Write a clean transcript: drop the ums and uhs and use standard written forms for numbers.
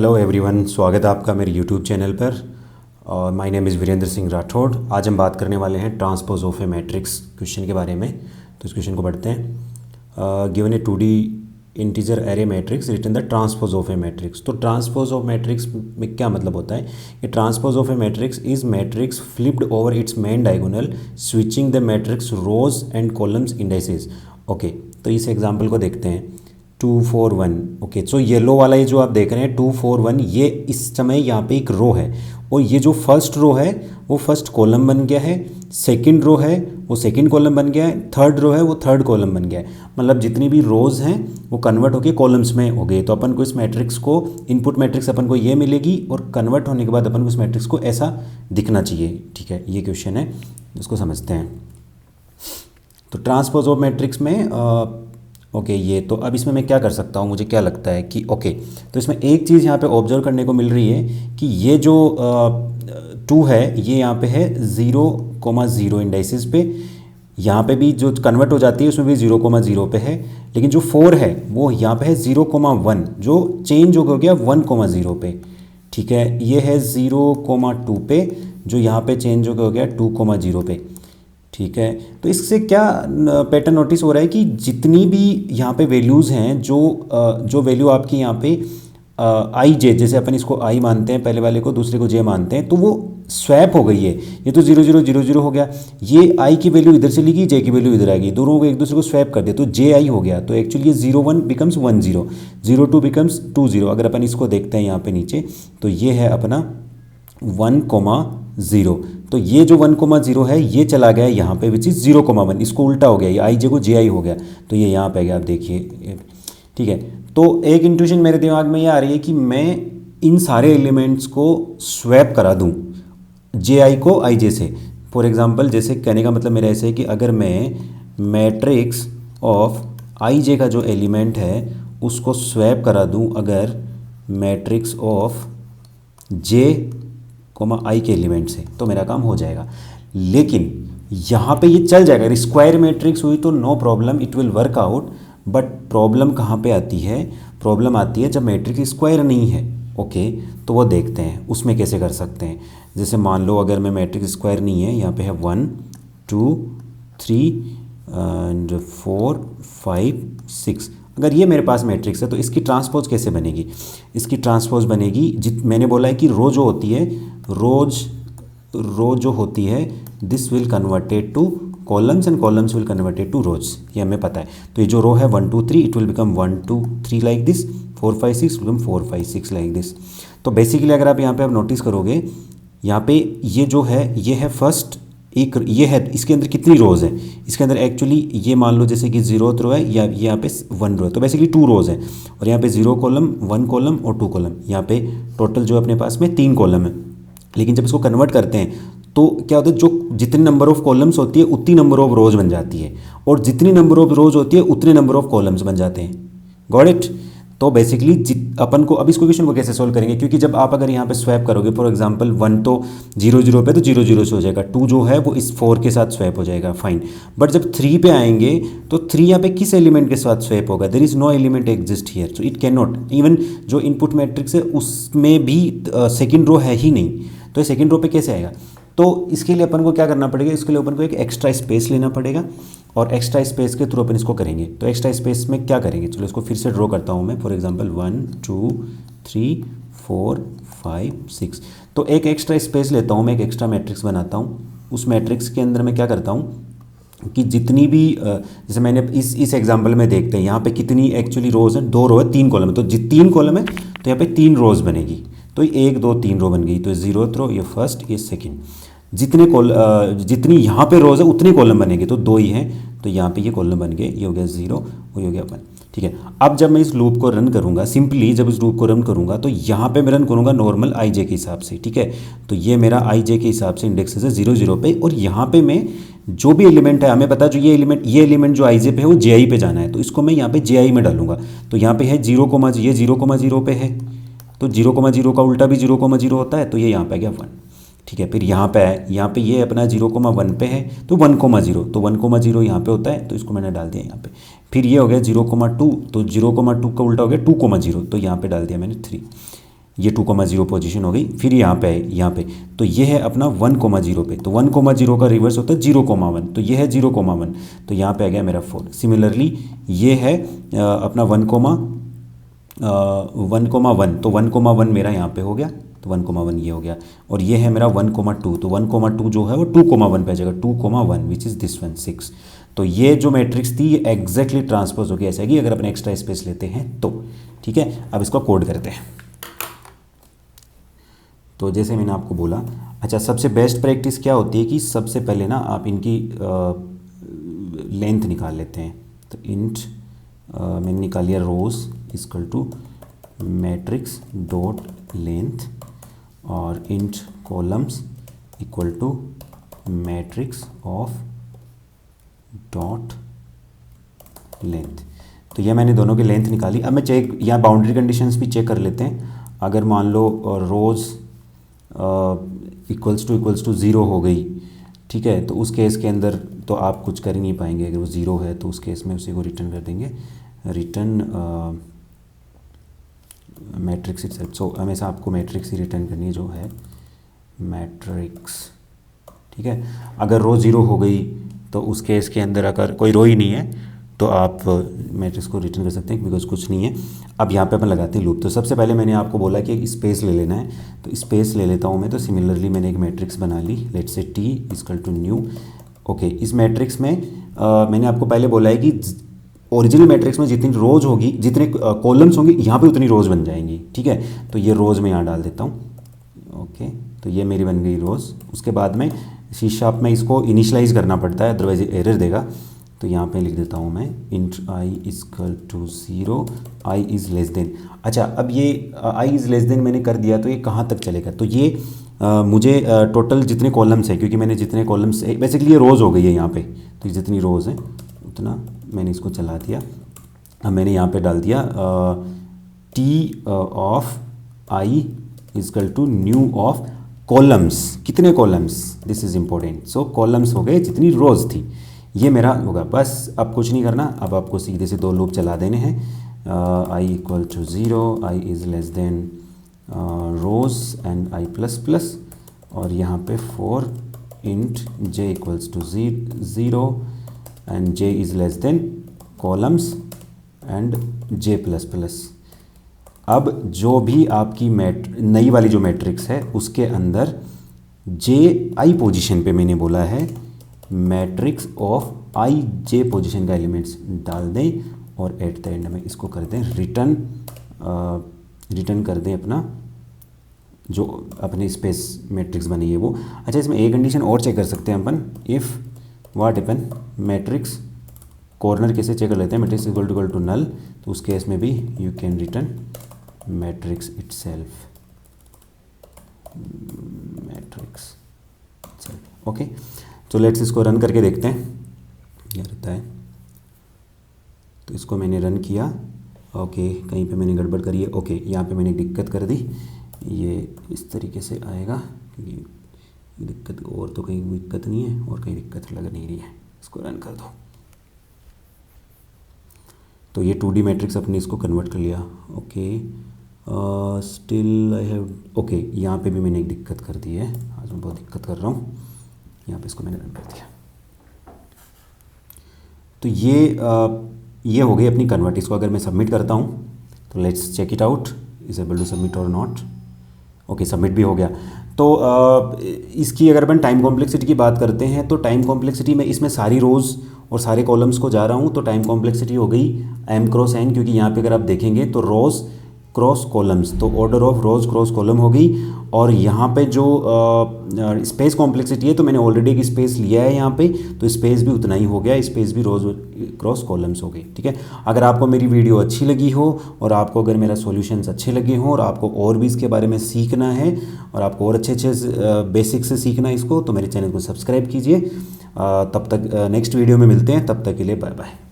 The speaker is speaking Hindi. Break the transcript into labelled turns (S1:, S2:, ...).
S1: हेलो एवरीवन, स्वागत है आपका मेरे यूट्यूब चैनल पर। और my name is Virendra Singh Rathore. आज हम बात करने वाले हैं transpose of a matrix question के बारे में। तो इस क्वेश्चन को पढ़ते हैं। Given a 2D integer array matrix return the transpose of a matrix. तो ट्रांसपोज ऑफ मैट्रिक्स में क्या मतलब होता है कि transpose of a matrix is matrix flipped over its main diagonal switching the matrix rows and columns indices. Okay, तो इस एग्जाम्पल को देखते हैं। 2 4 1। ओके, सो येलो वाला ये जो आप देख रहे हैं 2 4 1, ये इस समय यहाँ पे एक रो है और ये जो फर्स्ट रो है वो फर्स्ट कॉलम बन गया है, सेकंड रो है वो सेकंड कॉलम बन गया है, थर्ड रो है वो थर्ड कॉलम बन गया है। मतलब जितनी भी रोज हैं वो कन्वर्ट होके कॉलम्स में हो गए। तो अपन को इस मैट्रिक्स को इनपुट मैट्रिक्स अपन को ये मिलेगी और कन्वर्ट होने के बाद अपन को इस मैट्रिक्स को ऐसा दिखना चाहिए। ठीक है, ये क्वेश्चन है, इसको समझते हैं। तो ट्रांसपोज ऑफ मैट्रिक्स में ओके, ये तो अब इसमें मैं क्या कर सकता हूँ, मुझे क्या लगता है कि ओके, तो इसमें एक चीज़ यहाँ पे ऑब्जर्व करने को मिल रही है कि ये जो 2 है ये यहाँ पे है 0,0 इंडाइसिस पे। यहाँ पे भी जो कन्वर्ट हो जाती है उसमें भी 0,0 पे है, लेकिन जो 4 है वो यहाँ पे है 0,1 जो चेंज हो गया 1,0 पे। ठीक है, ये है 0,2 पे जो यहाँ पे चेंज हो गया 2,0 पे। ठीक है, तो इससे क्या पैटर्न नोटिस हो रहा है कि जितनी भी यहाँ पे वैल्यूज़ हैं जो वैल्यू आपकी यहाँ पे आई जे, जैसे अपन इसको आई मानते हैं पहले वाले को, दूसरे को जे मानते हैं, तो वो स्वैप हो गई है। ये तो 0 0 0 0 हो गया, ये आई की वैल्यू इधर से लिखी, जे की वैल्यू इधर आएगी, दोनों को एक दूसरे को स्वैप कर दिया तो जे आई हो गया। तो एक्चुअली ये 0 1 बिकम्स 1 0, 0 2 बिकम्स 2 0। अगर अपन इसको देखते हैं यहाँ पे नीचे तो ये है अपना 1,0। तो ये जो 1,0 है ये चला गया यहाँ पे विच इज़ 0,1, इसको उल्टा हो गया, ये आई जे को जे आई हो गया, तो ये यहाँ पे गया। आप देखिए, ठीक है। तो एक इंट्यूशन मेरे दिमाग में ये आ रही है कि मैं इन सारे एलिमेंट्स को स्वैप करा दूँ जे आई को आई जे से। फॉर एग्जांपल, जैसे कहने का मतलब मेरा ऐसे है कि अगर मैं मैट्रिक्स ऑफ आई जे का जो एलिमेंट है उसको स्वैप करा दूँ अगर मैट्रिक्स ऑफ जे आई के एलिमेंट से, तो मेरा काम हो जाएगा। लेकिन यहाँ पे ये चल जाएगा, स्क्वायर मैट्रिक्स हुई तो no problem, it will work out. But problem कहाँ पे आती है? प्रॉब्लम आती है जब मैट्रिक्स स्क्वायर नहीं है। ओके, तो वो देखते हैं उसमें कैसे कर सकते हैं। जैसे मान लो अगर मैं मैट्रिक्स स्क्वायर नहीं है, यहाँ पे है 1 2 3 एंड 4 5 6। अगर ये मेरे पास मैट्रिक्स है तो इसकी ट्रांसपोज कैसे बनेगी? इसकी ट्रांसपोज बनेगी, मैंने बोला है कि रो जो होती है, रो जो होती है this will converted to columns and columns will converted to rows, ये हमें पता है। तो ये जो रो है 1 2 3 it will become 1 2 3 like this, 4 5 6 become 4 5 6 like this. तो बेसिकली अगर आप यहाँ पे आप नोटिस करोगे, यहाँ पे ये जो है ये है फर्स्ट एक, ये है, इसके अंदर कितनी रोज़ है? इसके अंदर एक्चुअली ये मान लो जैसे कि 0th रो है या ये यहाँ पे 1 रो है, तो बेसिकली 2 रोज़ है। और यहाँ पे 0 कॉलम 1 कॉलम और 2 कॉलम, यहाँ पे टोटल जो अपने पास में 3 कॉलम है। लेकिन जब इसको कन्वर्ट करते हैं तो क्या होता है, जो जितनी नंबर ऑफ कॉलम्स होती है उतनी नंबर ऑफ रोज बन जाती है, और जितनी नंबर ऑफ रोज होती है उतने नंबर ऑफ कॉलम्स बन जाते हैं। Got it? तो बेसिकली अपन को अब इस क्वेश्चन को कैसे सोल्व करेंगे, क्योंकि जब आप अगर यहाँ पे स्वैप करोगे, फॉर एग्जांपल 1 तो 0 0 पे तो 0 0 से हो जाएगा, 2 जो है वो इस 4 के साथ स्वैप हो जाएगा, फाइन। बट जब 3 पे आएंगे तो 3 यहाँ पे किस एलिमेंट के साथ स्वैप होगा? There is no element exist here, so it can not. Even जो इनपुट मैट्रिक्स है उसमें भी सेकेंड रो है ही नहीं, तो ये सेकेंड रो पे कैसे आएगा? तो इसके लिए अपन को क्या करना पड़ेगा? इसके लिए अपन को एक एक्स्ट्रा स्पेस लेना पड़ेगा, और एक्स्ट्रा स्पेस के थ्रू अपन इसको करेंगे। तो एक्स्ट्रा स्पेस में क्या करेंगे? चलो इसको फिर से ड्रॉ करता हूँ मैं। For example 1 2 3 4 5 6। तो एक एक्स्ट्रा स्पेस लेता हूँ मैं, एक एक्स्ट्रा मैट्रिक्स बनाता हूँ। उस मैट्रिक्स के अंदर मैं क्या करता हूँ कि जितनी भी जैसे मैंने इस एग्जाम्पल में देखते हैं यहाँ पे कितनी एक्चुअली रोज़ हैं, 2 रो है 3 कॉलम है, तो 3 कॉलम है तो यहाँ पे 3 रोज़ बनेगी। तो 1 2 3 रो बन गई, तो 0th रो, ये फर्स्ट, ये सेकेंड। जितनी यहाँ पे रोज़ है उतनी कॉलम बनेगी, तो 2 ही हैं, तो यहाँ पे ये कॉलम बन गए, ये हो गया 0 और ये हो गया 1। ठीक है, अब जब मैं इस लूप को रन करूँगा, सिंपली जब इस लूप को रन करूँगा तो यहाँ पे मैं रन करूँगा नॉर्मल आई जे के हिसाब से। ठीक है, तो ये मेरा आई जे के हिसाब से इंडेक्सेस है 0 0 पे, और यहाँ पे मैं जो भी एलिमेंट है, हमें पता है जो ये एलिमेंट जो आई जे पे है वो जे आई पे जाना है, तो इसको मैं यहाँ पे जे आई में डालूंगा। तो यहाँ पे है 0, ये 0,0 पे है, तो 0,0 का उल्टा भी 0,0 होता है, तो ये यहाँ पे गया 1। ठीक है, फिर यहाँ पे है, यहाँ पे ये अपना 0,1 पे है तो 1,0, तो 1,0 यहाँ पे होता है, तो इसको मैंने डाल दिया यहाँ पे। फिर ये हो गया 0,2, तो 0,2 का उल्टा हो गया 2,0, तो यहाँ पे डाल दिया मैंने 3। ये 2,0 पोजीशन हो गई, फिर यहाँ पे है यहाँ पे, तो ये है अपना 1,0 पे, तो 1,0 का रिवर्स होता है 0,1, तो ये है 0,1, तो यहाँ पे आ गया मेरा 4। सिमिलरली ये है अपना 1,1, तो 1,1 मेरा यहाँ पे हो गया, तो 1,1 ये हो गया, और ये है मेरा 1,2, तो 1,2 जो है वो 2,1 पे आ जाएगा, 2,1 विच इज़ दिस वन 6। तो ये जो मैट्रिक्स थी ये एग्जैक्टली ट्रांसपोज होगी ऐसा कि अगर अपन एक्स्ट्रा स्पेस लेते हैं तो। ठीक है, अब इसको कोड करते हैं। तो जैसे मैंने आपको बोला, अच्छा सबसे बेस्ट प्रैक्टिस क्या होती है कि सबसे पहले ना आप इनकी लेंथ निकाल लेते हैं। तो इंट मैंने निकाल लिया rows equal to matrix dot length, और int columns equal to matrix of dot length. तो ये मैंने दोनों की लेंथ निकाली। अब मैं चेक यहाँ बाउंड्री कंडीशंस भी चेक कर लेते हैं। अगर मान लो रोज़ इक्वल्स टू 0 हो गई, ठीक है, तो उस केस के अंदर तो आप कुछ कर ही नहीं पाएंगे। अगर वो 0 है तो उस केस में उसी को रिटर्न कर देंगे, रिटर्न मैट्रिक्स इटसेल्फ। सो हमेशा आपको मैट्रिक्स ही रिटर्न करनी है, जो है मैट्रिक्स। ठीक है, अगर रो 0 हो गई तो उस केस के अंदर अगर कोई रो ही नहीं है तो आप मैट्रिक्स को रिटर्न कर सकते हैं, बिकॉज कुछ नहीं है। अब यहाँ पे अपन लगाते हैं लूप। तो सबसे पहले मैंने आपको बोला कि एक स्पेस ले लेना है, तो स्पेस ले लेता हूँ मैं। तो सिमिलरली मैंने एक मैट्रिक्स बना ली, let's say T equal to new. Okay, इस मैट्रिक्स में मैंने आपको पहले बोला है कि ओरिजिनल मैट्रिक्स में जितनी रोज होगी, जितने कॉलम्स होंगे, यहाँ पे उतनी रोज बन जाएंगी। ठीक है, तो ये रोज मैं यहाँ डाल देता हूँ। ओके, तो ये मेरी बन गई रोज। उसके बाद में सी शार्प में इसको इनिशलाइज करना पड़ता है, अदरवाइज एरर देगा। तो यहाँ पे लिख देता हूँ मैं int i equal to 0, I is less than. अच्छा, अब ये आई इज़ लेस देन मैंने कर दिया, तो ये कहाँ तक चलेगा? तो ये मुझे टोटल जितने कॉलम्स है, क्योंकि मैंने जितने कॉलम्स बेसिकली ये रोज़ हो गई है यहाँ पे, तो जितनी रोज़ है उतना मैंने इसको चला दिया। अब मैंने यहाँ पे डाल दिया T of I equal to new of columns. कितने columns? This is important. So columns हो गए जितनी रोज़ थी, ये मेरा होगा। बस अब कुछ नहीं करना, अब आपको सीधे से दो लूप चला देने हैं। I equal to 0, I is less than rows and I plus plus, और यहाँ पे 4 int J equals to 0 and J is less than columns and J plus plus. अब जो भी आपकी नई वाली जो मैट्रिक्स है उसके अंदर जे आई पोजीशन पे मैंने बोला है matrix of I J position का एलिमेंट्स डाल दें, और एट द एंड में इसको कर दें रिटर्न। रिटर्न कर दें अपना जो अपने स्पेस मैट्रिक्स बनी है वो। अच्छा, इसमें एक कंडीशन और चेक कर सकते हैं अपन, if what happen matrix corner कैसे चेक कर लेते हैं, मैट्रिक्स इक्वल टू नल, तो उस केस में भी you can return matrix itself, matrix itself. Okay, तो लेट्स इसको रन करके देखते हैं क्या रहता है। तो इसको मैंने रन किया। ओके, कहीं पे मैंने गड़बड़ करी है। ओके, यहाँ पे मैंने दिक्कत कर दी, ये इस तरीके से आएगा, क्योंकि दिक्कत और तो कहीं दिक्कत नहीं है और कहीं दिक्कत लग नहीं रही है। इसको रन कर दो। तो ये 2D मैट्रिक्स अपने इसको कन्वर्ट कर लिया। Okay, still I have, okay, यहाँ पे भी मैंने एक दिक्कत कर दी है। आज मैं बहुत दिक्कत कर रहा हूँ। यहाँ पे इसको मैंने रन कर दिया। तो ये हो गई अपनी कन्वर्ट। इसको अगर मैं सबमिट करता हूँ तो let's check it out, is able to submit और नॉट। ओके, सबमिट भी हो गया। तो इसकी अगर अपन टाइम कॉम्प्लेक्सिटी की बात करते हैं, तो टाइम कॉम्प्लेक्सिटी में इसमें सारी रोज़ और सारे कॉलम्स को जा रहा हूँ, तो टाइम कॉम्प्लेक्सिटी हो गई m क्रॉस n, क्योंकि यहाँ पे अगर आप देखेंगे तो रोज़ क्रॉस कॉलम्स, तो order of rose cross column हो गई। और यहाँ पे जो स्पेस कॉम्प्लेक्सिटी है, तो मैंने ऑलरेडी एक स्पेस लिया है यहाँ पे, तो स्पेस भी उतना ही हो गया, स्पेस भी रोज क्रॉस कॉलम्स हो गई। ठीक है, अगर आपको मेरी वीडियो अच्छी लगी हो और आपको अगर मेरा सॉल्यूशंस अच्छे लगे हों और आपको और भी इसके बारे में सीखना है और आपको और अच्छे बेसिक से सीखना है इसको, तो मेरे चैनल को सब्सक्राइब कीजिए। तब तक नेक्स्ट वीडियो में मिलते हैं, तब तक के लिए बाय बाय।